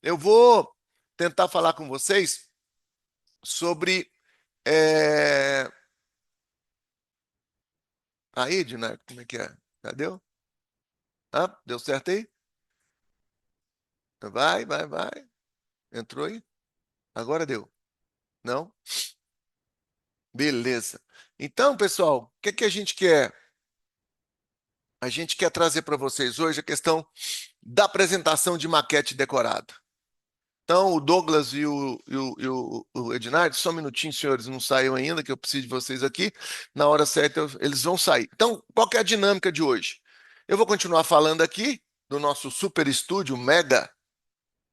eu vou tentar falar com vocês sobre. É... Aí, Edna, como é que é? Cadê? Ah, deu certo aí? Vai, vai, vai. Entrou aí? Agora deu. Não? Beleza. Então, pessoal, o que é que a gente quer? A gente quer trazer para vocês hoje a questão da apresentação de maquete decorada. Então, o Douglas e o Ednardo, só um minutinho, senhores, não saiu ainda, que eu preciso de vocês aqui. Na hora certa, eles vão sair. Então, qual que é a dinâmica de hoje? Eu vou continuar falando aqui do nosso super estúdio Mega,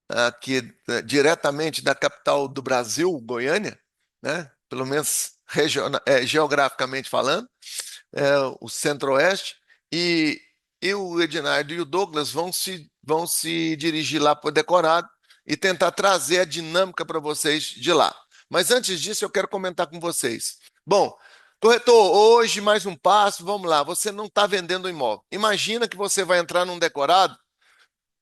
aqui diretamente da capital do Brasil, Goiânia, né? Pelo menos geograficamente falando, o Centro-Oeste, e, e o Ednardo e o Douglas vão se dirigir lá para o decorado e tentar trazer a dinâmica para vocês de lá. Mas antes disso, eu quero comentar com vocês. Bom, corretor, hoje mais um passo, vamos lá. Você não está vendendo um imóvel. Imagina que você vai entrar num decorado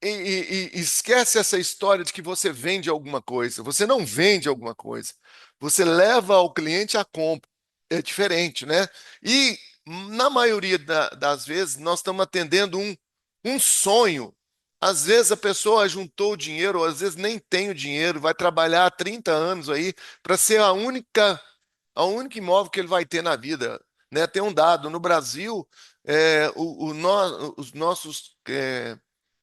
e esquece essa história de que você vende alguma coisa. Você não vende alguma coisa. Você leva ao cliente a compra. É diferente, né? E na maioria das vezes nós estamos atendendo um sonho. Às vezes a pessoa juntou o dinheiro, ou às vezes nem tem o dinheiro, vai trabalhar há 30 anos aí para ser a única imóvel que ele vai ter na vida. Né? Tem um dado, no Brasil, os nossos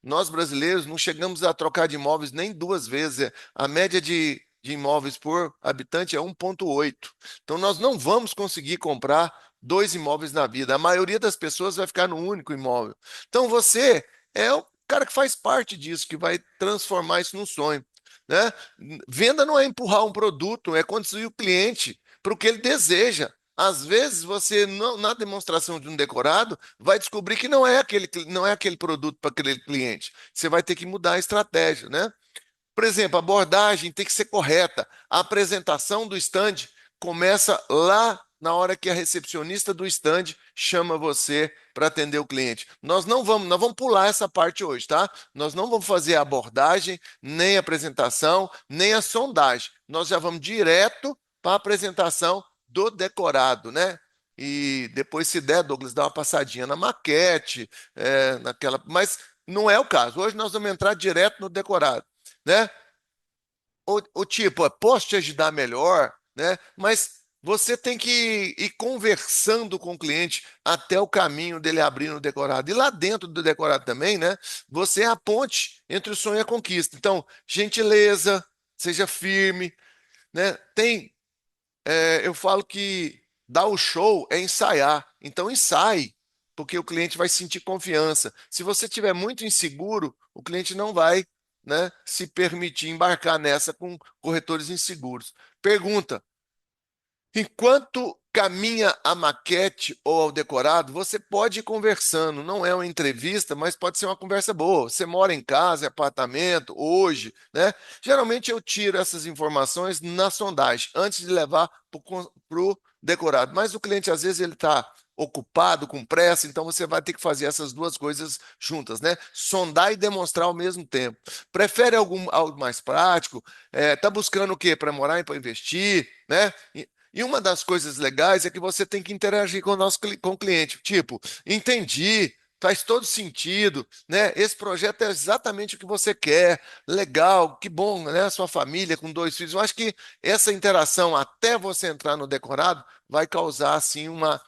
nós brasileiros não chegamos a trocar de imóveis nem duas vezes. A média de imóveis por habitante é 1,8. Então, nós não vamos conseguir comprar dois imóveis na vida. A maioria das pessoas vai ficar no único imóvel. Então, você é o cara que faz parte disso, que vai transformar isso num sonho. Né? Venda não é empurrar um produto, é conduzir o cliente para o que ele deseja. Às vezes, você, na demonstração de um decorado, vai descobrir que não é aquele produto para aquele cliente. Você vai ter que mudar a estratégia, né? Por exemplo, a abordagem tem que ser correta. A apresentação do stand começa lá na hora que a recepcionista do stand chama você para atender o cliente. Nós vamos pular essa parte hoje, tá? Nós não vamos fazer a abordagem, nem a apresentação, nem a sondagem. Nós já vamos direto para a apresentação do decorado, né? E depois, se der, Douglas, dá uma passadinha na maquete, mas não é o caso. Hoje nós vamos entrar direto no decorado, né? O tipo, posso te ajudar melhor, né? Mas você tem que ir conversando com o cliente até o caminho dele abrir no decorado. E lá dentro do decorado também, né? Você é a ponte entre o sonho e a conquista. Então, gentileza, seja firme, né? Eu falo que dar o show é ensaiar. Então, ensaie, porque o cliente vai sentir confiança. Se você estiver muito inseguro, o cliente não vai, né, se permitir embarcar nessa com corretores inseguros. Pergunta: enquanto caminha a maquete ou ao decorado, você pode ir conversando. Não é uma entrevista, mas pode ser uma conversa boa. Você mora em casa, em apartamento, hoje, né? Geralmente eu tiro essas informações na sondagem, antes de levar para o decorado. Mas o cliente, às vezes, ele está ocupado, com pressa, então você vai ter que fazer essas duas coisas juntas, né? Sondar e demonstrar ao mesmo tempo. Prefere algo mais prático? Está buscando o quê? Para morar e para investir, né? E uma das coisas legais é que você tem que interagir com o cliente. Tipo, entendi, faz todo sentido, né? Esse projeto é exatamente o que você quer. Legal, que bom, né? Sua família com dois filhos. Eu acho que essa interação até você entrar no decorado vai causar, assim, uma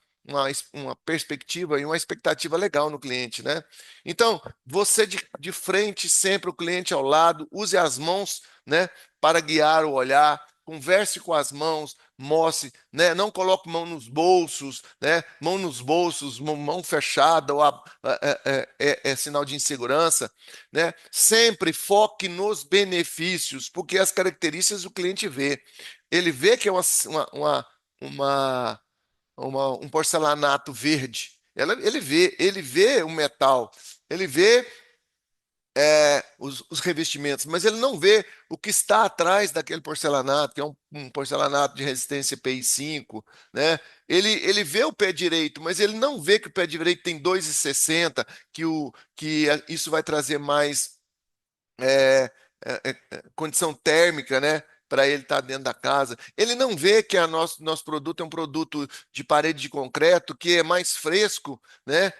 perspectiva e uma expectativa legal no cliente, né? Então, você de frente, sempre o cliente ao lado, use as mãos, né, para guiar o olhar, converse com as mãos, mostre, né? Não coloque mão nos bolsos, né? Mão nos bolsos, mão fechada, é sinal de insegurança, né? Sempre foque nos benefícios, porque as características o cliente vê. Ele vê que é uma, um porcelanato verde. Ele vê o metal, ele vê os revestimentos, mas ele não vê o que está atrás daquele porcelanato, que é um porcelanato de resistência PI5, né? Ele vê o pé direito, mas ele não vê que o pé direito tem 2,60, isso vai trazer mais condição térmica, né? Para ele estar dentro da casa. Ele não vê que nosso produto é um produto de parede de concreto, que é mais fresco, né?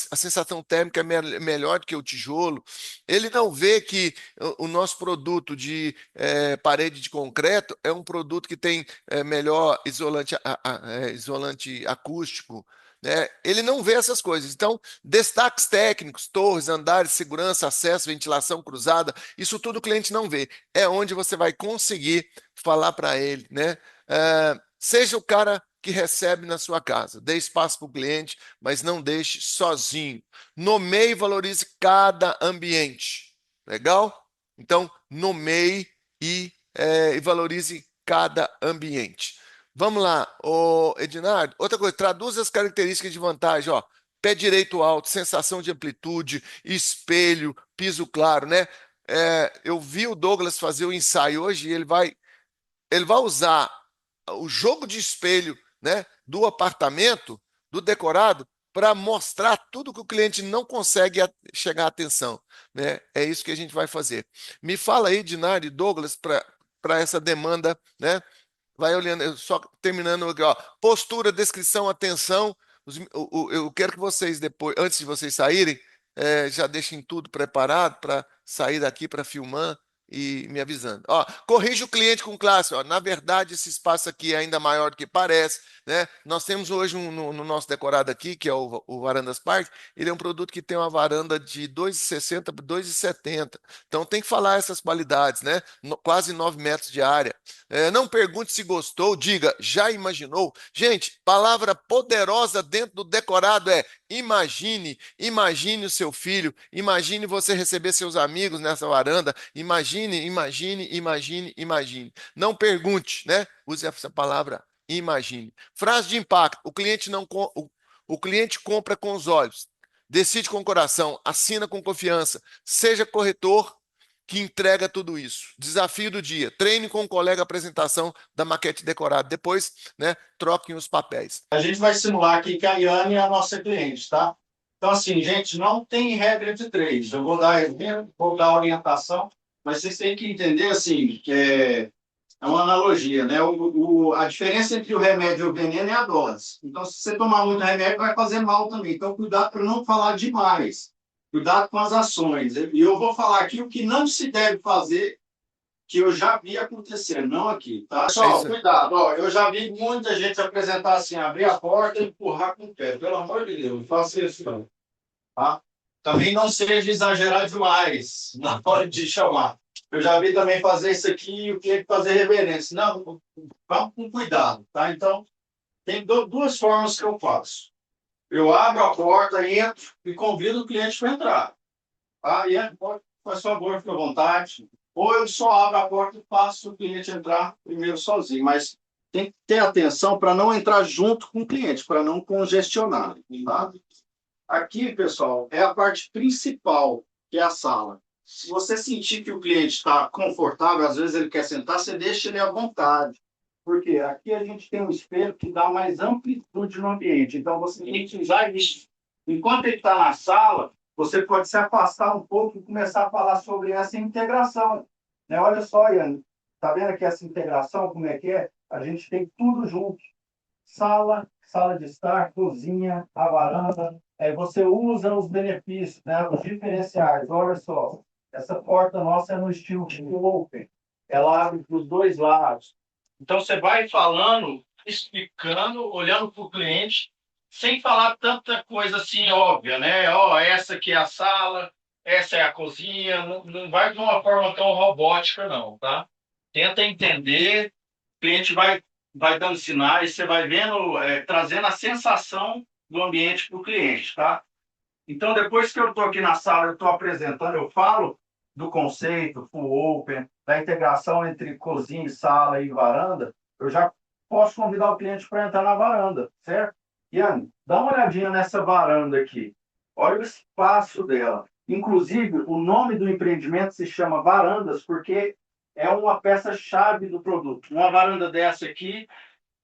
A sensação térmica é melhor do que o tijolo. Ele não vê que o nosso produto de parede de concreto é um produto que tem melhor isolante acústico. Né? Ele não vê essas coisas. Então, destaques técnicos, torres, andares, segurança, acesso, ventilação cruzada, isso tudo o cliente não vê. É onde você vai conseguir falar para ele, né? Seja o cara que recebe na sua casa. Dê espaço para o cliente, mas não deixe sozinho. Nomeie e valorize cada ambiente. Legal? Então, nomeie e valorize cada ambiente. Vamos lá, Ednardo. Outra coisa, traduz as características de vantagem, ó. Pé direito alto, sensação de amplitude, espelho, piso claro, né? Eu vi o Douglas fazer o ensaio hoje e ele vai usar o jogo de espelho, né, do apartamento, do decorado, para mostrar tudo que o cliente não consegue chegar à atenção, né? É isso que a gente vai fazer. Me fala aí, Dinari e Douglas, para essa demanda, né? Vai olhando, só terminando aqui, ó. Postura, descrição, atenção. Eu quero que vocês depois, antes de vocês saírem, já deixem tudo preparado para sair daqui para filmar e me avisando. Ó, corrija o cliente com classe. Ó, na verdade, esse espaço aqui é ainda maior do que parece, né? Nós temos hoje no nosso decorado aqui, que é o Varandas Park, ele é um produto que tem uma varanda de 2,60 por 2,70. Então tem que falar essas qualidades, né? Quase 9 metros de área. Não pergunte se gostou, diga, já imaginou? Gente, palavra poderosa dentro do decorado é imagine, imagine o seu filho, imagine você receber seus amigos nessa varanda, imagine, imagine, imagine, imagine. Não pergunte, né? Use essa palavra, imagine. Frase de impacto: o cliente compra com os olhos, decide com o coração, assina com confiança, seja corretor que entrega tudo isso. Desafio do dia: treine com um colega a apresentação da maquete decorada. Depois, né, troquem os papéis. A gente vai simular aqui que a Yane é a nossa cliente, tá? Então, assim, gente, não tem regra de três. Eu vou dar exemplo, vou dar orientação, mas vocês têm que entender, assim, que é uma analogia, né? A diferença entre o remédio e o veneno é a dose. Então, se você tomar muito remédio, vai fazer mal também. Então, cuidado para não falar demais. Cuidado com as ações. E eu vou falar aqui o que não se deve fazer, que eu já vi acontecer, não aqui, tá? É Pessoal, isso aí. cuidado, ó, eu já vi muita gente apresentar assim, abrir a porta e empurrar com o pé. Pelo amor de Deus, não faça isso não, tá? Também não seja exagerar demais na hora de chamar. Eu já vi também fazer isso aqui e o cliente fazer reverência. Não, vamos com cuidado, tá? Então, tem duas formas que eu faço. Eu abro a porta, entro e convido o cliente para entrar. Tá? E faz favor, fica à vontade. Ou eu só abro a porta e faço o cliente entrar primeiro sozinho. Mas tem que ter atenção para não entrar junto com o cliente, para não congestionar. Tá? Aqui, pessoal, é a parte principal, que é a sala. Se você sentir que o cliente está confortável, às vezes ele quer sentar, você deixa ele à vontade. Porque aqui a gente tem um espelho que dá mais amplitude no ambiente. Então, você tem que usar isso. Enquanto ele está na sala, você pode se afastar um pouco e começar a falar sobre essa integração. Né? Olha só, Ian, está vendo aqui essa integração, como é que é? A gente tem tudo junto. Sala de estar, cozinha, a varanda. Aí você usa os benefícios, né? Os diferenciais. Olha só, essa porta nossa é no estilo open. Ela abre para os dois lados. Então você vai falando, explicando, olhando para o cliente, sem falar tanta coisa assim óbvia, né? Ó, essa aqui é a sala, essa é a cozinha. Não vai de uma forma tão robótica, não, tá? Tenta entender, o cliente vai dando sinais, você vai vendo, trazendo a sensação do ambiente para o cliente, tá? Então, depois que eu estou aqui na sala, eu estou apresentando, eu falo do conceito full open, da integração entre cozinha, sala e varanda, eu já posso convidar o cliente para entrar na varanda, certo? Iane, dá uma olhadinha nessa varanda aqui. Olha o espaço dela. Inclusive, o nome do empreendimento se chama Varandas, porque é uma peça-chave do produto. Uma varanda dessa aqui,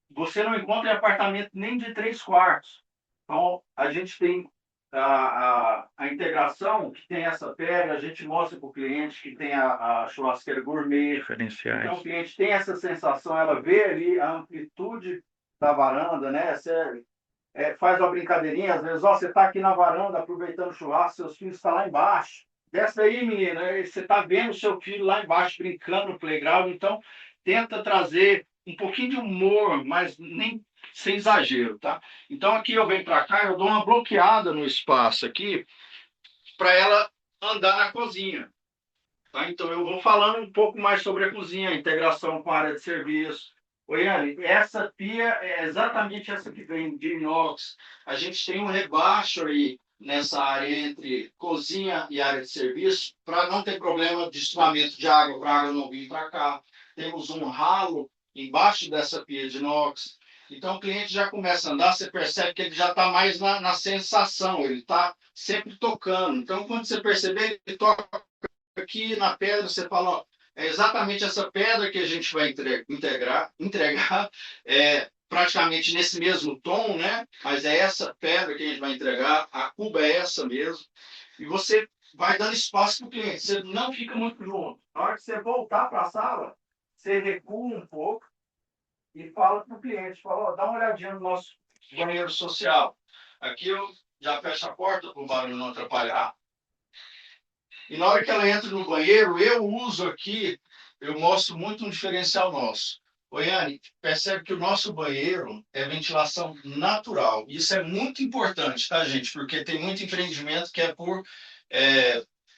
você não encontra em apartamento nem de 3 quartos. Então, a gente tem a integração que tem essa pega, a gente mostra para o cliente que tem a churrasqueira gourmet. Então, o cliente tem essa sensação, ela vê ali a amplitude da varanda, né? Você faz uma brincadeirinha, às vezes, ó, você está aqui na varanda aproveitando o churrasco, seus filhos estão lá embaixo. Desce aí, menina, e você está vendo seu filho lá embaixo brincando no playground, então tenta trazer um pouquinho de humor, mas nem sem exagero, tá? Então aqui eu venho para cá, eu dou uma bloqueada no espaço aqui para ela andar na cozinha, tá? Então eu vou falando um pouco mais sobre a cozinha, a integração com a área de serviço. Oi, Anne, essa pia é exatamente essa que vem de inox. A gente tem um rebaixo aí nessa área entre cozinha e área de serviço para não ter problema de escoamento de água, para a água não vir para cá. Temos um ralo embaixo dessa pia de inox. Então o cliente já começa a andar, você percebe que ele já está mais na sensação, ele está sempre tocando. Então quando você perceber, ele toca aqui na pedra, você fala, ó, é exatamente essa pedra que a gente vai entregar praticamente nesse mesmo tom, né? Mas é essa pedra que a gente vai entregar, a cuba é essa mesmo, e você vai dando espaço para o cliente, você não fica muito junto. Na hora que você voltar para a sala, você recua um pouco e fala para o cliente, fala, ó, dá uma olhadinha no nosso banheiro social. Aqui eu já fecho a porta para o barulho não atrapalhar. E na hora que ela entra no banheiro, eu uso aqui, eu mostro muito um diferencial nosso. Oiane, percebe que o nosso banheiro é ventilação natural. Isso é muito importante, tá, gente? Porque tem muito empreendimento que é,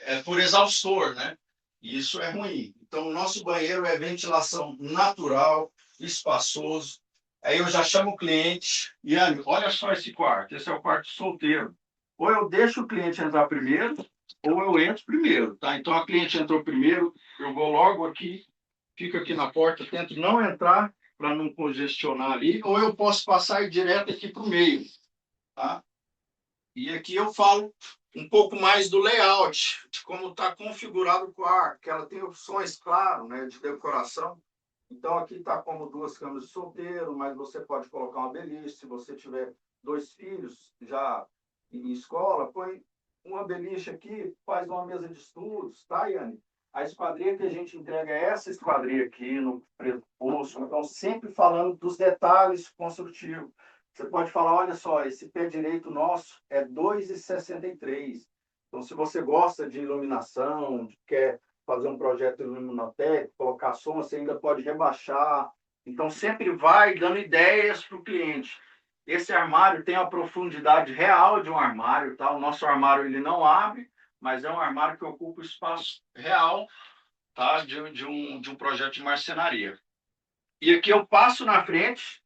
é por exaustor, né? E isso é ruim. Então, o nosso banheiro é ventilação natural, espaçoso. Aí eu já chamo o cliente. Iane, olha só esse quarto. Esse é o quarto solteiro. Ou eu deixo o cliente entrar primeiro, ou eu entro primeiro, tá? Então a cliente entrou primeiro, eu vou logo aqui, fico aqui na porta, tento não entrar para não congestionar ali, ou eu posso passar e ir direto aqui para o meio, tá? E aqui eu falo um pouco mais do layout, de como está configurado o quarto, que ela tem opções, claro, né, de decoração. Então aqui está como duas camas de solteiro, mas você pode colocar uma beliche, se você tiver dois filhos já em escola, põe uma beliche aqui, faz uma mesa de estudos, tá, Yane? A esquadria que a gente entrega é essa esquadria aqui no preto poço, então sempre falando dos detalhes construtivos. Você pode falar, olha só, esse pé direito nosso é 2,63. Então, se você gosta de iluminação, quer fazer um projeto iluminatécnico, colocar som, você ainda pode rebaixar. Então, sempre vai dando ideias para o cliente. Esse armário tem a profundidade real de um armário, tá? O nosso armário ele não abre, mas é um armário que ocupa o espaço real, tá? De um projeto de marcenaria. E aqui eu passo na frente,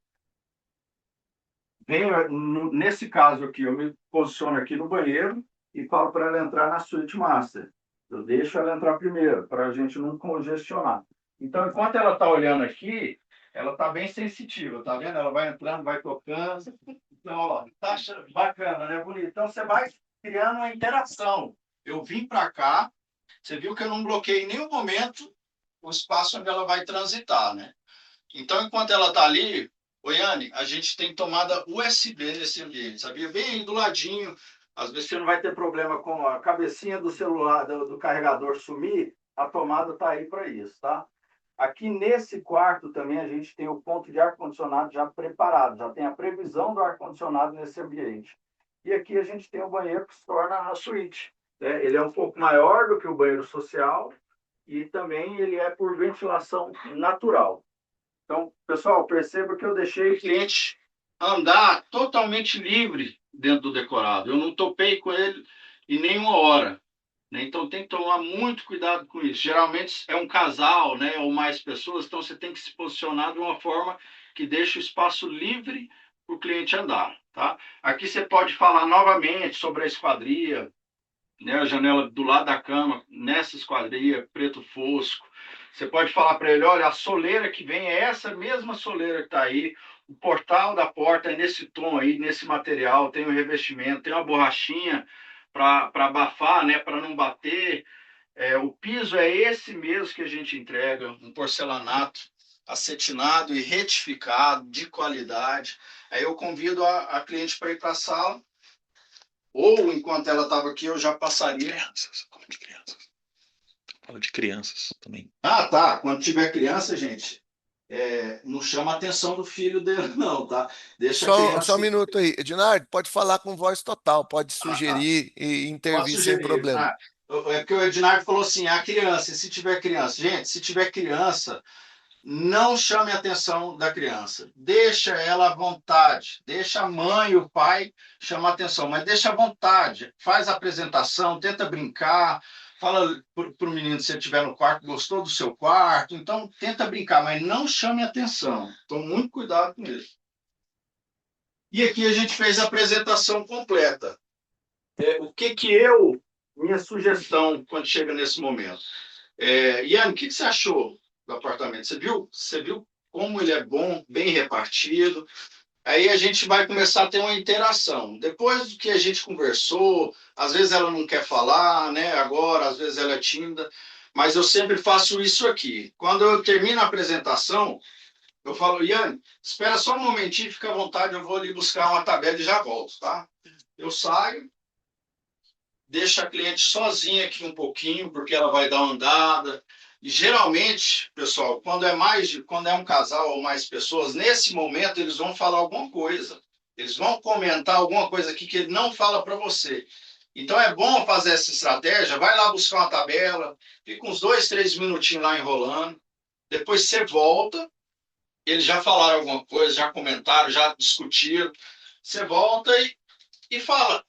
venho, nesse caso aqui, eu me posiciono aqui no banheiro e falo para ela entrar na suíte master. Eu deixo ela entrar primeiro, para a gente não congestionar. Então, enquanto ela está olhando aqui, ela está bem sensitiva, tá vendo? Ela vai entrando, vai tocando. Então, ó, tá bacana, né? Bonito. Então, você vai criando uma interação. Eu vim para cá, você viu que eu não bloqueei em nenhum momento o espaço onde ela vai transitar, né? Então, enquanto ela está ali, Oiane, a gente tem tomada USB nesse ambiente, sabia? Bem aí do ladinho. Às vezes você não vai ter problema com a cabecinha do celular, do carregador sumir, a tomada está aí para isso, tá? Aqui nesse quarto também a gente tem o ponto de ar-condicionado já preparado, já tem a previsão do ar-condicionado nesse ambiente. E aqui a gente tem o banheiro que se torna a suíte, né? Ele é um pouco maior do que o banheiro social e também ele é por ventilação natural. Então, pessoal, perceba que eu deixei o cliente andar totalmente livre dentro do decorado. Eu não topei com ele em nenhuma hora, né? Então tem que tomar muito cuidado com isso. Geralmente é um casal, né, ou mais pessoas, então você tem que se posicionar de uma forma que deixe o espaço livre para o cliente andar, tá? Aqui você pode falar novamente sobre a esquadria, né, a janela do lado da cama, nessa esquadria, preto fosco. Você pode falar para ele, olha, a soleira que vem é essa mesma soleira que está aí, o portal da porta é nesse tom aí, nesse material, tem o revestimento, tem uma borrachinha para abafar, né, para não bater. O piso é esse mesmo que a gente entrega, um porcelanato acetinado e retificado, de qualidade. Aí eu convido a cliente para ir para a sala Ou, enquanto ela estava aqui, eu já passaria. Crianças, fala de crianças. Fala de crianças também. Ah, tá. Quando tiver criança, gente, não chama a atenção do filho dele, não, tá? Deixa a Só um criança. minuto aí. Ednardo, pode falar com voz total, pode Ah, tá. sugerir e Pode intervir sem sugerir. problema. Ah, é porque o Ednardo falou assim: a criança, e se tiver criança? Gente, se tiver criança, não chame a atenção da criança. Deixa ela à vontade. Deixa a mãe e o pai chamar a atenção, mas deixa à vontade. Faz a apresentação, tenta brincar. Fala para o menino, se ele estiver no quarto, gostou do seu quarto. Então, tenta brincar, mas não chame a atenção. Tome muito cuidado com isso. E aqui a gente fez a apresentação completa. O que eu, minha sugestão quando chega nesse momento? Ian, o que você achou do apartamento? Você viu como ele é bom, bem repartido? Aí a gente vai começar a ter uma interação. Depois do que a gente conversou, às vezes ela não quer falar, né? Agora, às vezes ela é tímida, mas eu sempre faço isso aqui. Quando eu termino a apresentação, eu falo, Ian, espera só um momentinho, fica à vontade, eu vou ali buscar uma tabela e já volto, tá? Eu saio, deixa a cliente sozinha aqui um pouquinho, porque ela vai dar uma andada. E geralmente, pessoal, quando é um casal ou mais pessoas, nesse momento eles vão falar alguma coisa. Eles vão comentar alguma coisa aqui que ele não fala para você. Então é bom fazer essa estratégia. Vai lá buscar uma tabela, fica uns 2, 3 minutinhos lá enrolando. Depois você volta. Eles já falaram alguma coisa, já comentaram, já discutiram. Você volta e fala,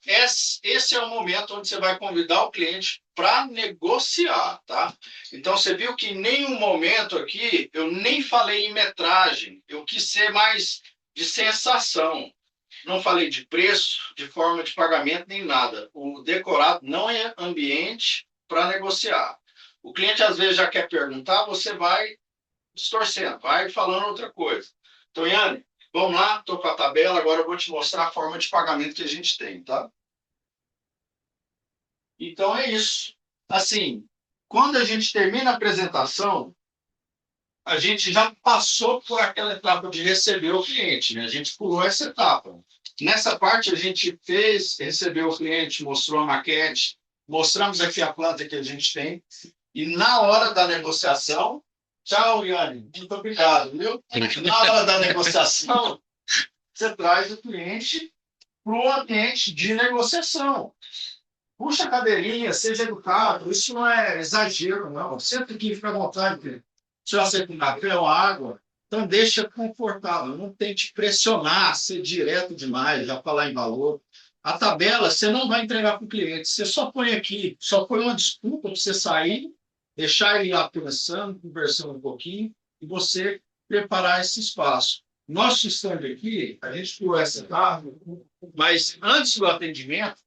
esse é o momento onde você vai convidar o cliente para negociar, tá? Então, você viu que em nenhum momento aqui eu nem falei em metragem, eu quis ser mais de sensação. Não falei de preço, de forma de pagamento, nem nada. O decorado não é ambiente para negociar. O cliente, às vezes, já quer perguntar, você vai distorcendo, vai falando outra coisa. Então, Yane, vamos lá, estou com a tabela, agora eu vou te mostrar a forma de pagamento que a gente tem, tá? Então é isso. Assim, quando a gente termina a apresentação, a gente já passou por aquela etapa de receber o cliente, né? A gente pulou essa etapa. Nessa parte a gente recebeu o cliente, mostrou a maquete, mostramos aqui a planta que a gente tem, e na hora da negociação, tchau, Yane, muito obrigado, viu? Na hora da negociação, você traz o cliente para o ambiente de negociação. Puxa a cadeirinha, seja educado, isso não é exagero, não. Senta aqui, fica à vontade. Se você com café ou água, então deixa confortável, não tente pressionar, ser direto demais, já falar em valor. A tabela você não vai entregar para o cliente, você só põe aqui, só põe uma desculpa para você sair, deixar ele lá pensando, conversando um pouquinho, e você preparar esse espaço. Nosso stand aqui, a gente pulou essa etapa, mas antes do atendimento,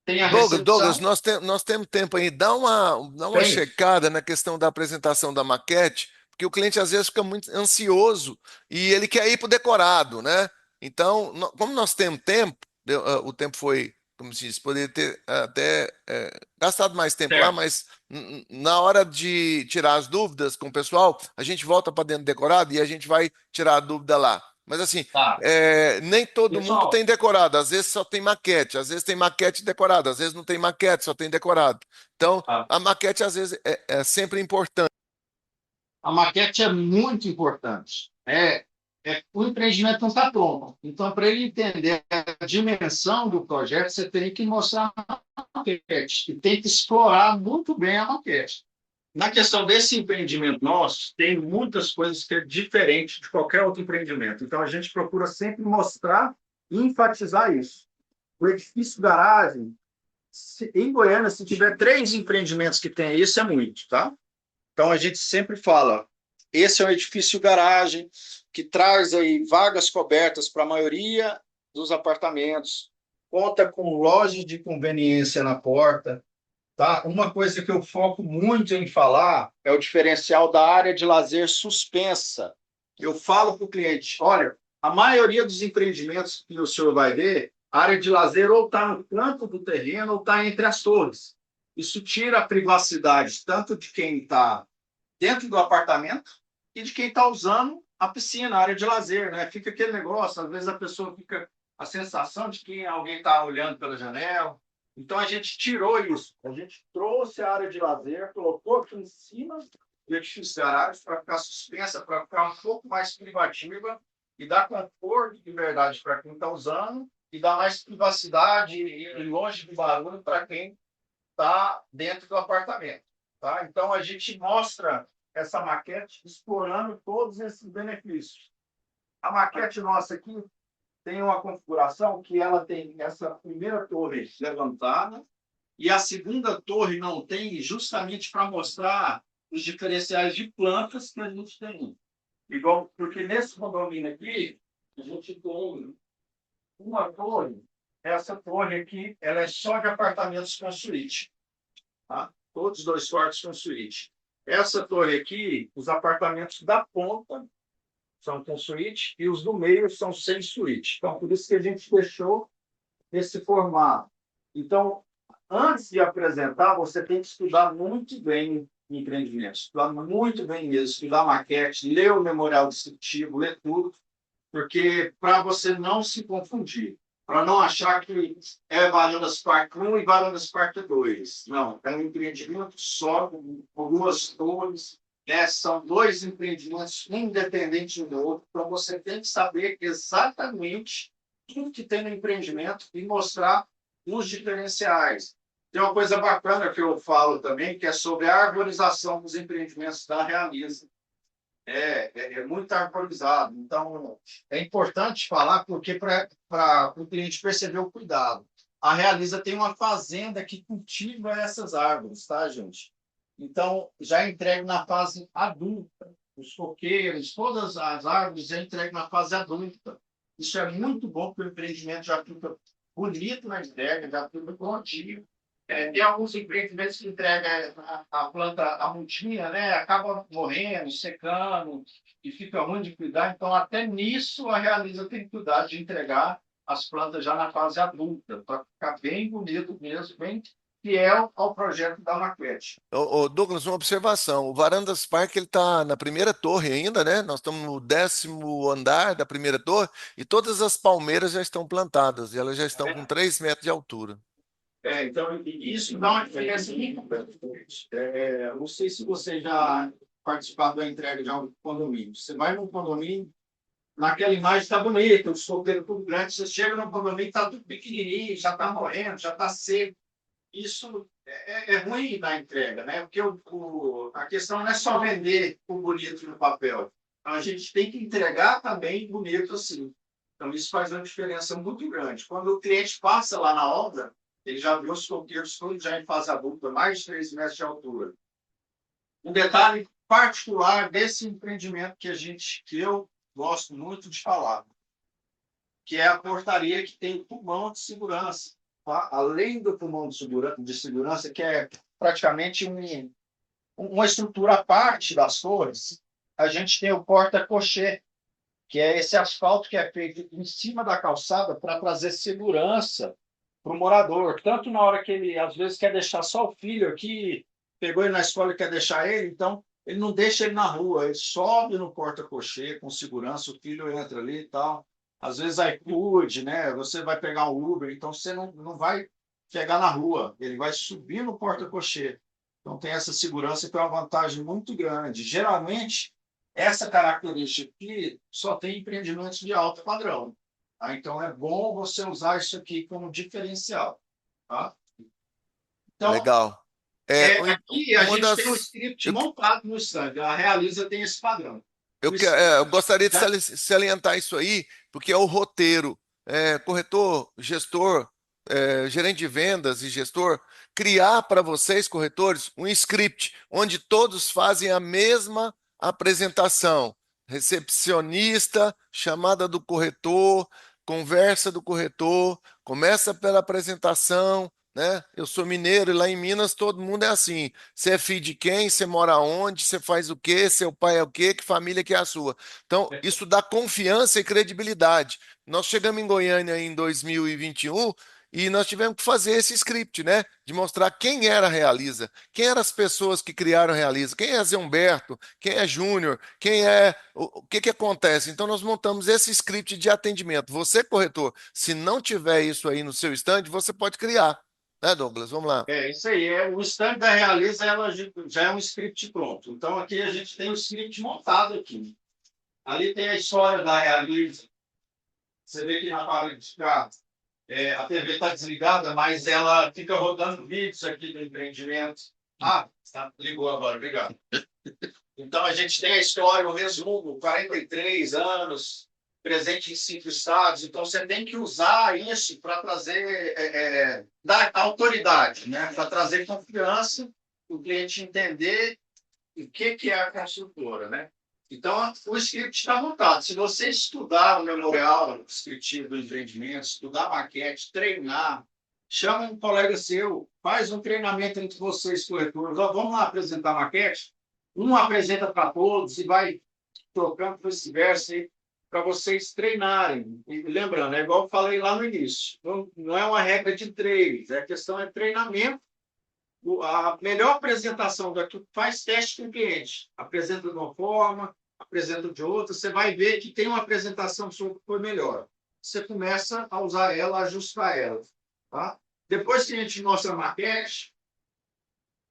tem a Douglas, recepção. nós temos tempo aí. Dá uma Tem. checada na questão da apresentação da maquete, porque o cliente às vezes fica muito ansioso e ele quer ir para o decorado, né? Então, como nós temos tempo, o tempo foi, como se diz, poderia ter até gastado mais tempo lá, Certo. mas na hora de tirar as dúvidas com o pessoal, a gente volta para dentro do decorado e a gente vai tirar a dúvida lá. Mas assim, Tá. nem todo mundo Pessoal, tem decorado, às vezes só tem maquete, às vezes tem maquete decorada, às vezes não tem maquete, só tem decorado. Então, tá. a maquete às vezes é sempre importante. A maquete é muito importante. O empreendimento não está pronto. Então, para ele entender a dimensão do projeto, você tem que mostrar a maquete e tem que explorar muito bem a maquete. Na questão desse empreendimento nosso, tem muitas coisas que é diferente de qualquer outro empreendimento. Então, a gente procura sempre mostrar e enfatizar isso. O edifício garagem, em Goiânia, se tiver 3 empreendimentos que tem isso, é muito, tá? Então, a gente sempre fala, esse é um edifício garagem que traz aí vagas cobertas para a maioria dos apartamentos, conta com lojas de conveniência na porta, tá? Uma coisa que eu foco muito em falar é o diferencial da área de lazer suspensa. Eu falo para o cliente, olha, a maioria dos empreendimentos que o senhor vai ver, a área de lazer ou está no canto do terreno ou está entre as torres. Isso tira a privacidade tanto de quem está dentro do apartamento e de quem está usando a piscina, a área de lazer, né? Fica aquele negócio, às vezes a pessoa fica a sensação de que alguém está olhando pela janela. Então, a gente tirou isso. A gente trouxe a área de lazer, colocou aqui em cima do edifício Arários para ficar suspensa, para ficar um pouco mais privativa e dar conforto de verdade para quem está usando e dar mais privacidade e longe do barulho para quem está dentro do apartamento. Tá? Então, a gente mostra essa maquete explorando todos esses benefícios. A maquete nossa aqui tem uma configuração que ela tem essa primeira torre levantada e a segunda torre não tem, justamente para mostrar os diferenciais de plantas que a gente tem. Igual, porque nesse condomínio aqui, a gente tem uma torre, essa torre aqui, ela é só de apartamentos com suíte. Tá? Todos os 2 quartos com suíte. Essa torre aqui, os apartamentos da ponta são com suíte e os do meio são sem suíte. Então, por isso que a gente deixou esse formato. Então, antes de apresentar, você tem que estudar muito bem o empreendimento, estudar muito bem mesmo, estudar maquete, ler o memorial descritivo, ler tudo, porque para você não se confundir, para não achar que é Varandas Parque 1 e Varandas Parque 2. Não, é um empreendimento só, com 2 torres, né? São 2 empreendimentos independentes um do outro, então você tem que saber exatamente tudo que tem no empreendimento e mostrar os diferenciais. Tem uma coisa bacana que eu falo também, que é sobre a arborização dos empreendimentos da Realiza. É muito arborizado. Então, é importante falar, porque para o cliente perceber o cuidado. A Realiza tem uma fazenda que cultiva essas árvores, tá, gente? Então, já entregue na fase adulta. Os coqueiros, todas as árvores já entregue na fase adulta. Isso é muito bom, porque o empreendimento já fica bonito na entrega, já fica prontinho. Tem alguns empreendimentos que entregam a planta, a montinha, né? Acaba morrendo, secando, e fica ruim de cuidar. Então, até nisso, a Realiza tem que cuidar de entregar as plantas já na fase adulta, para ficar bem bonito mesmo, bem fiel ao projeto da maquete. Ô, Douglas, uma observação. O Varandas Park ele está na primeira torre ainda, né? Nós estamos no 10º andar da primeira torre e todas as palmeiras já estão plantadas e elas já estão com 3 metros de altura. Então, isso dá uma diferença muito grande. Não sei se você já participou da entrega de um condomínio. Você vai num condomínio, naquela imagem está bonita, o solteiro tudo grande, você chega no condomínio, está tudo pequenininho, já está morrendo, já está seco. Isso é ruim na entrega, né? Porque a questão não é só vender o bonito no papel. A gente tem que entregar também bonito assim. Então, isso faz uma diferença muito grande. Quando o cliente passa lá na obra, ele já viu os coqueiros todos já em fase adulta, mais de 3 metros de altura. Um detalhe particular desse empreendimento que eu gosto muito de falar, que é a portaria que tem o pulmão de segurança. Tá? Além do pulmão de segurança, que é praticamente uma estrutura à parte das torres, a gente tem o porta-cochê, que é esse asfalto que é feito em cima da calçada para trazer segurança para o morador. Tanto na hora que ele, às vezes, quer deixar só o filho aqui, pegou ele na escola e quer deixar ele, então ele não deixa ele na rua, ele sobe no porta-cochê com segurança, o filho entra ali e tal. Às vezes iFood, né? Você vai pegar um Uber, então você não vai pegar na rua, ele vai subir no porta-cochê. Então tem essa segurança que é uma vantagem muito grande. Geralmente, essa característica aqui só tem empreendimentos de alto padrão. Tá? Então é bom você usar isso aqui como diferencial. Tá? Então, Legal. aqui a Uma gente tem um das, script eu, montado no stand. A Realiza tem esse padrão. eu gostaria de salientar isso aí, porque é o roteiro. Corretor, gestor, gerente de vendas e gestor, criar para vocês, corretores, um script onde todos fazem a mesma apresentação. Recepcionista, chamada do corretor, conversa do corretor, começa pela apresentação, né? Eu sou mineiro e lá em Minas todo mundo é assim. Você é filho de quem? Você mora onde? Você faz o quê? Seu pai é o quê? Que família que é a sua? Então, isso dá confiança e credibilidade. Nós chegamos em Goiânia em 2021 e 21 E nós tivemos que fazer esse script, né? De mostrar quem era a Realiza, quem eram as pessoas que criaram a Realiza, quem é Zé Humberto, quem é Júnior, quem é. O que que acontece? Então, nós montamos esse script de atendimento. Você, corretor, se não tiver isso aí no seu stand, você pode criar. Né, Douglas? Vamos lá. É isso aí. O stand da Realiza ela já é um script pronto. Então, aqui a gente tem o script montado aqui. Ali tem a história da Realiza. Você vê que na parede de cá, a TV está desligada, mas ela fica rodando vídeos aqui do empreendimento. Ah, ligou agora, obrigado. Então, a gente tem a história, o resumo, 43 anos, presente em 5 estados. Então, você tem que usar isso para trazer, dar autoridade, né? Para trazer confiança, o cliente entender o que é a construtora, né? Então, o script está montado. Se você estudar o memorial descritivo do empreendimento, estudar a maquete, treinar, chama um colega seu, faz um treinamento entre vocês, corretores. Ó, vamos lá apresentar a maquete? Um apresenta para todos e vai trocando vice-versa para vocês treinarem. E lembrando, é igual eu falei lá no início, não é uma regra de 3, a questão é treinamento. A melhor apresentação daqui faz teste com o cliente. Apresenta de uma forma, apresenta de outra, você vai ver que tem uma apresentação sua que foi melhor. Você começa a usar ela, ajustar ela. Tá? Depois que a gente mostra a maquete,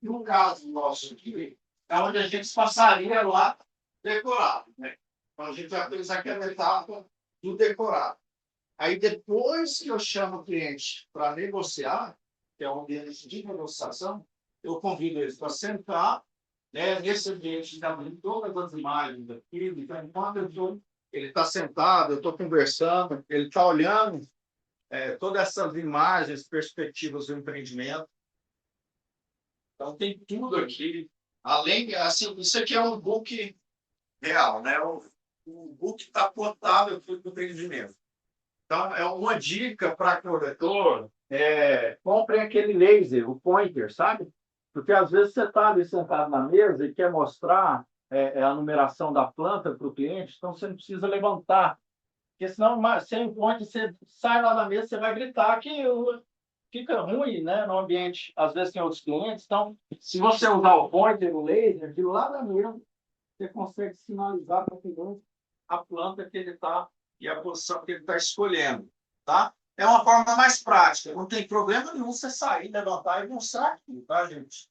no caso nosso aqui, é onde a gente passaria lá decorado. Né? Então, a gente já fez aquela etapa do decorado. Aí, depois que eu chamo o cliente para negociar, que é um ambiente de negociação, eu convido eles para sentar, né, nesse ambiente de abrir todas as imagens daquilo. Então, enquanto ele está sentado, eu estou conversando, ele está olhando todas essas imagens, perspectivas do empreendimento. Então, tem tudo aqui. Além, assim, isso aqui é um book real, né? O book está portável para o empreendimento. Então, é uma dica para corretor, comprem aquele laser, o pointer, sabe? Porque às vezes você está ali sentado na mesa e quer mostrar a numeração da planta para o cliente, então você não precisa levantar. Porque senão, sem o pointer, você sai lá da mesa, você vai gritar que fica ruim, né, no ambiente. Às vezes tem outros clientes, então, se você usar o pointer, o laser, de lá da mesa, você consegue sinalizar para o cliente a planta que ele está e a posição que ele está escolhendo, tá? É uma forma mais prática. Não tem problema nenhum você sair, levantar e mostrar aqui, tá, gente?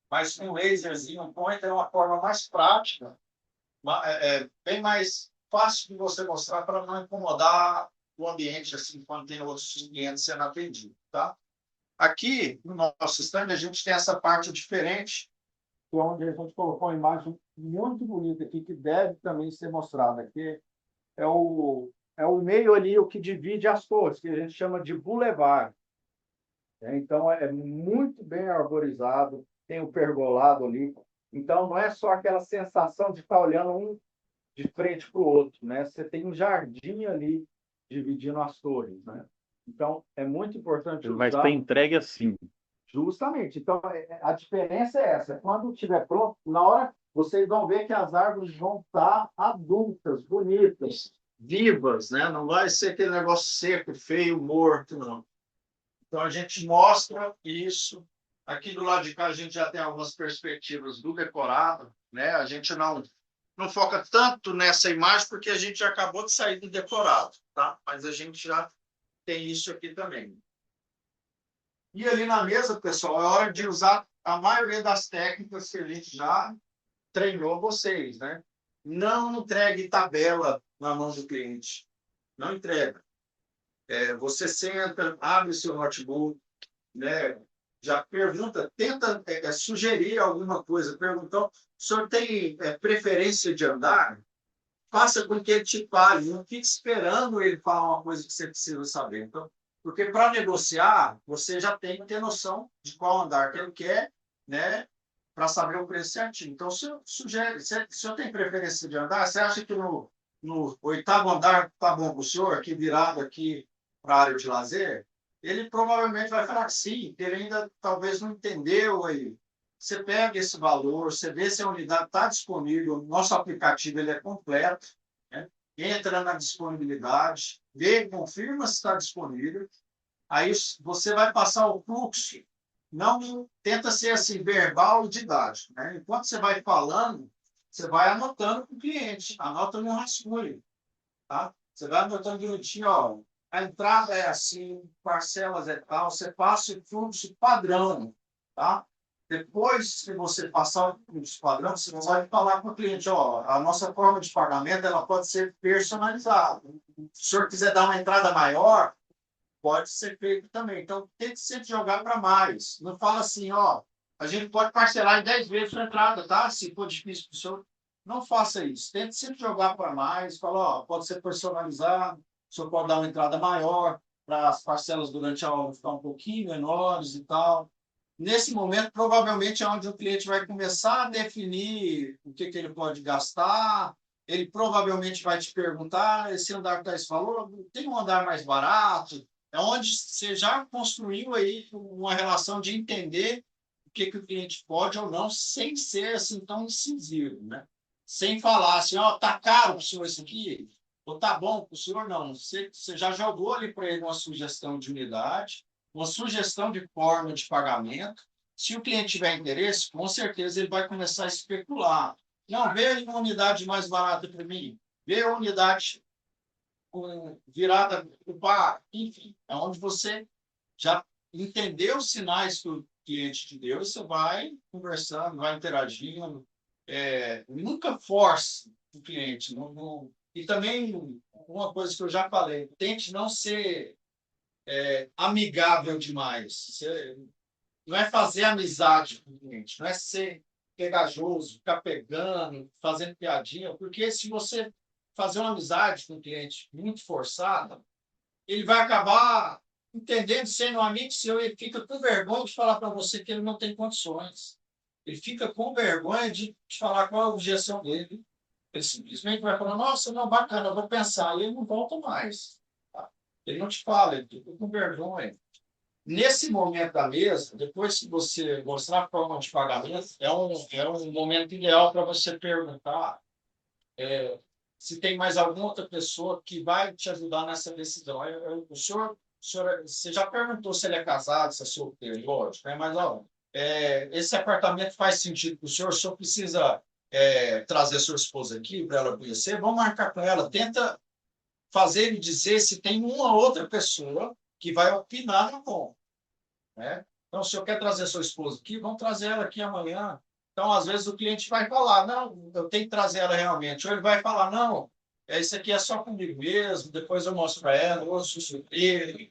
Mas com um laserzinho, um pointer é uma forma mais prática, bem mais fácil de você mostrar para não incomodar o ambiente, assim, quando tem outros clientes sendo atendidos, tá? Aqui, no nosso stand, a gente tem essa parte diferente, onde a gente colocou uma imagem muito bonita aqui, que deve também ser mostrada aqui. É o meio ali, o que divide as torres, que a gente chama de boulevard. Então, é muito bem arborizado, tem o pergolado ali. Então, não é só aquela sensação de estar olhando um de frente para o outro, né? Você tem um jardim ali dividindo as torres, né? Então, é muito importante Vai usar... ser entregue assim. Justamente. Então, a diferença é essa. Quando estiver pronto, na hora, vocês vão ver que as árvores vão estar adultas, bonitas, vivas, né? Não vai ser aquele negócio seco, feio, morto, não. Então, a gente mostra isso. Aqui do lado de cá, a gente já tem algumas perspectivas do decorado, né? A gente não foca tanto nessa imagem, porque a gente já acabou de sair do decorado, tá? Mas a gente já tem isso aqui também. E ali na mesa, pessoal, é hora de usar a maioria das técnicas que a gente já treinou vocês, né? Não entregue tabela na mão do cliente. Não entrega. Você senta, abre seu notebook, né? Já pergunta, tenta sugerir alguma coisa. Perguntou, o senhor tem preferência de andar? Faça com que ele te fale. Não fique esperando ele falar uma coisa que você precisa saber. Então, porque para negociar, você já tem que ter noção de qual andar que ele quer, né? Para saber o preço certinho. Então, se o senhor tem preferência de andar, você acha que no 8º andar está bom para o senhor, aqui virado aqui para a área de lazer? Ele provavelmente vai falar que sim, porque ele ainda talvez não entendeu aí. Você pega esse valor, você vê se a unidade está disponível, o nosso aplicativo ele é completo, né? Entra na disponibilidade, vê, confirma se está disponível. Aí você vai passar o fluxo, não tenta ser assim, verbal e didático, né? Enquanto você vai falando, você vai anotando para o cliente, anota no rascunho, tá? Você vai anotando direitinho, ó, a entrada é assim, parcelas é tal, você passa o fluxo padrão, tá? Depois que você passar o fluxo padrão, você vai falar para o cliente, ó, a nossa forma de pagamento ela pode ser personalizada. Se o senhor quiser dar uma entrada maior, pode ser feito também. Então, tem que sempre jogar para mais. Não fala assim, ó, a gente pode parcelar em 10 vezes a entrada, tá? Se for difícil para o senhor, não faça isso. Tente sempre jogar para mais. Fala, ó, pode ser personalizado, o senhor pode dar uma entrada maior para as parcelas durante a aula ficar um pouquinho menores e tal. Nesse momento, provavelmente é onde o cliente vai começar a definir o que ele pode gastar. Ele provavelmente vai te perguntar: esse andar que está falou, tem um andar mais barato? É onde você já construiu aí uma relação de entender o que o cliente pode ou não, sem ser assim tão incisivo, né? Sem falar assim, ó, tá caro para o senhor isso aqui, ou tá bom para o senhor, não. Você já jogou ali para ele uma sugestão de unidade, uma sugestão de forma de pagamento. Se o cliente tiver interesse, com certeza ele vai começar a especular. Não, vê uma unidade mais barata para mim, vê a unidade com virada para o bar, enfim, é onde você já entendeu os sinais que o cliente te deu, você vai conversando, vai interagindo, nunca force o cliente. E também, uma coisa que eu já falei, tente não ser amigável demais. Você, não é fazer amizade com o cliente, não é ser pegajoso, ficar pegando, fazendo piadinha, porque se você fazer uma amizade com um cliente muito forçada, ele vai acabar entendendo, sendo um amigo seu, ele fica com vergonha de falar para você que ele não tem condições. Ele fica com vergonha de te falar qual é a objeção dele. Ele simplesmente vai falar, nossa, não, bacana, eu vou pensar, e ele não volta mais. Tá? Ele não te fala, ele fica com vergonha. Nesse momento da mesa, depois que você mostrar a forma de pagamento, é um momento ideal para você perguntar se tem mais alguma outra pessoa que vai te ajudar nessa decisão. O senhor, você já perguntou se ele é casado, se é solteiro, lógico, né? Mas ó, esse apartamento faz sentido para o senhor precisa trazer sua esposa aqui para ela conhecer, vamos marcar com ela, tenta fazer ele dizer se tem uma outra pessoa que vai opinar no ponto, né? Então, se o senhor quer trazer sua esposa aqui, vamos trazer ela aqui amanhã. Então, às vezes, o cliente vai falar, não, eu tenho que trazer ela realmente. Ou ele vai falar, não, isso aqui é só comigo mesmo, depois eu mostro para ela, ou surpreendo.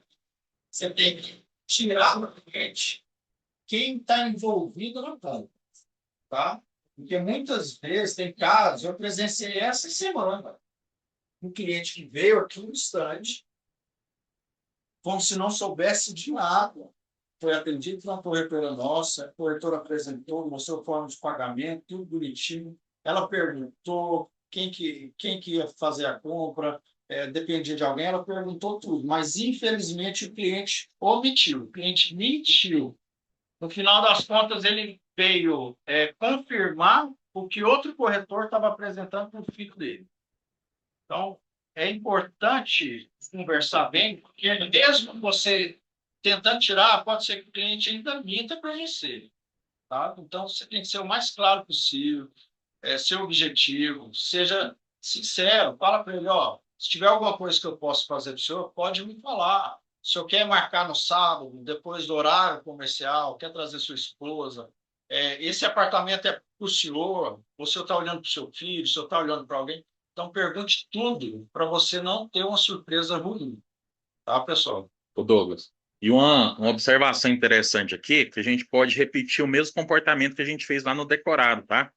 Você tem que tirar do cliente quem está envolvido no ponto, tá? Porque muitas vezes tem casos, eu presenciei essa semana, um cliente que veio aqui no estande, como se não soubesse de nada. Foi atendido na corretora nossa, a corretora apresentou, mostrou forma de pagamento, tudo bonitinho. Ela perguntou quem que ia fazer a compra, dependia de alguém, ela perguntou tudo, mas infelizmente o cliente omitiu, o cliente mentiu. No final das contas, ele veio confirmar o que outro corretor estava apresentando para o filho dele. Então, é importante conversar bem, porque mesmo você tentando tirar, pode ser que o cliente ainda minta para você. Tá? Então, você tem que ser o mais claro possível, ser objetivo, seja sincero, fala para ele, ó, se tiver alguma coisa que eu possa fazer para o senhor, pode me falar. Se o senhor quer marcar no sábado, depois do horário comercial, quer trazer sua esposa, esse apartamento é para o senhor, ou o senhor está olhando para o seu filho, o senhor está olhando para alguém. Então, pergunte tudo para você não ter uma surpresa ruim. Tá, pessoal? Ô Douglas. E uma observação interessante aqui, que a gente pode repetir o mesmo comportamento que a gente fez lá no decorado, tá?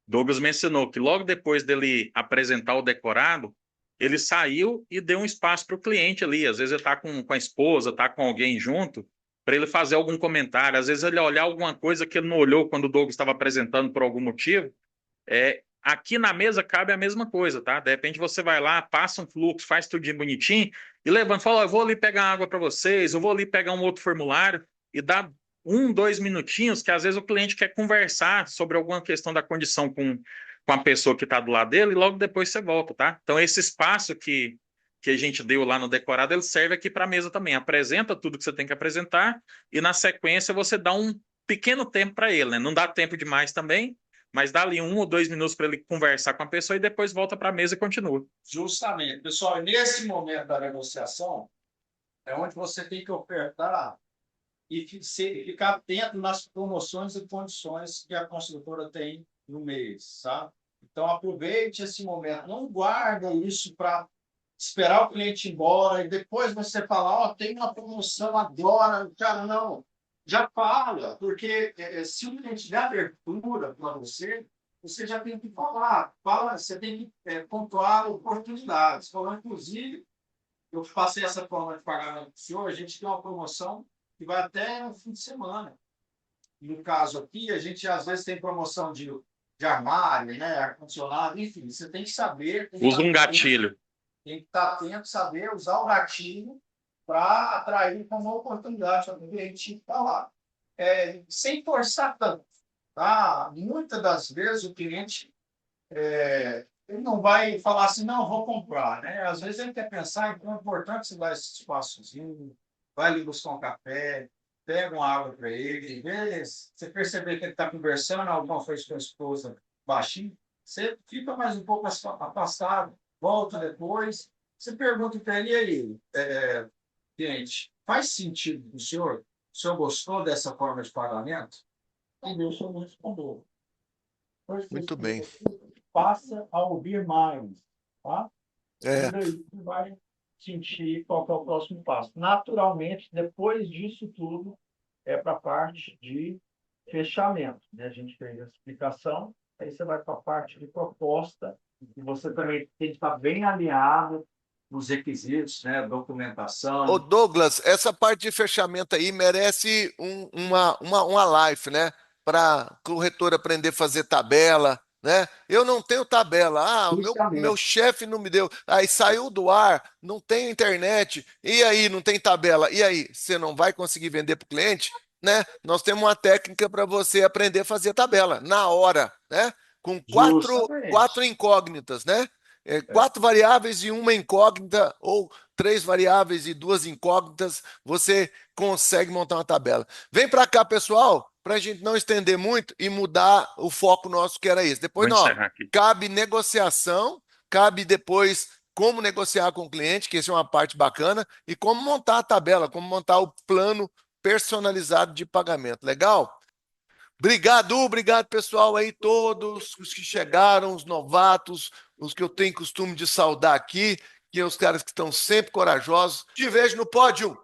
Douglas mencionou que logo depois dele apresentar o decorado, ele saiu e deu um espaço para o cliente ali. Às vezes ele está com a esposa, está com alguém junto, para ele fazer algum comentário. Às vezes ele olhar alguma coisa que ele não olhou quando o Douglas estava apresentando por algum motivo. Aqui na mesa cabe a mesma coisa, tá? De repente você vai lá, passa um fluxo, faz tudo bonitinho e levanta, fala, eu vou ali pegar água para vocês, eu vou ali pegar um outro formulário e dá 1, 2 minutinhos que às vezes o cliente quer conversar sobre alguma questão da condição com a pessoa que está do lado dele e logo depois você volta, tá? Então esse espaço que que a gente deu lá no decorado, ele serve aqui para a mesa também. Apresenta tudo que você tem que apresentar e, na sequência, você dá um pequeno tempo para ele, né? Não dá tempo demais também, mas dá ali 1 ou 2 minutos para ele conversar com a pessoa e depois volta para a mesa e continua. Justamente. Pessoal, nesse momento da negociação, é onde você tem que ofertar e ficar atento nas promoções e condições que a construtora tem no mês, sabe? Então, aproveite esse momento. Não guarda isso para esperar o cliente ir embora e depois você falar, ó, tem uma promoção agora. Cara, não. Já fala, porque se o cliente der abertura para você, você já tem que falar. Você tem que pontuar oportunidades. Falando, inclusive, eu passei essa forma de pagamento para o senhor, a gente tem uma promoção que vai até o fim de semana. No caso aqui, a gente às vezes tem promoção de armário, né, ar-condicionado, enfim, você tem que saber. Usa um gatilho. Tem que estar atento, saber usar o gatilho para atrair como uma oportunidade para o cliente estar lá. Sem forçar tanto. Tá? Muitas das vezes o cliente ele não vai falar assim, não, vou comprar. Né? Às vezes ele quer pensar, então é importante você dar esse espaçozinho, vai ali buscar um café, pega uma água para ele, você perceber que ele está conversando alguma coisa com a esposa baixinho, você fica mais um pouco afastado, volta depois, você pergunta para ele, e aí, cliente, faz sentido para o senhor? O senhor gostou dessa forma de pagamento? E Deus não respondeu. Muito bem. Passa a ouvir mais, tá? É. E daí você vai sentir qual que é o próximo passo. Naturalmente, depois disso tudo, é para a parte de fechamento. Né? A gente fez a explicação, aí você vai para a parte de proposta, e você também tem que estar bem alinhado nos requisitos, né? Documentação. Ô Douglas, essa parte de fechamento aí merece uma live, né? Para o corretor aprender a fazer tabela, né? Eu não tenho tabela. Ah, o meu chefe não me deu. Aí saiu do ar, não tem internet. E aí, não tem tabela. E aí, você não vai conseguir vender para o cliente? Né? Nós temos uma técnica para você aprender a fazer tabela na hora, né? Com quatro incógnitas, né? 4 variáveis e uma incógnita, ou 3 variáveis e 2 incógnitas, você consegue montar uma tabela. Vem para cá, pessoal, para a gente não estender muito e mudar o foco nosso, que era isso. Depois, Vou encerrar aqui. cabe negociação, cabe depois como negociar com o cliente, que isso é uma parte bacana, e como montar a tabela, como montar o plano personalizado de pagamento. Legal? Obrigado, pessoal aí, todos os que chegaram, os novatos, os que eu tenho costume de saudar aqui, que são os caras que estão sempre corajosos. Te vejo no pódio.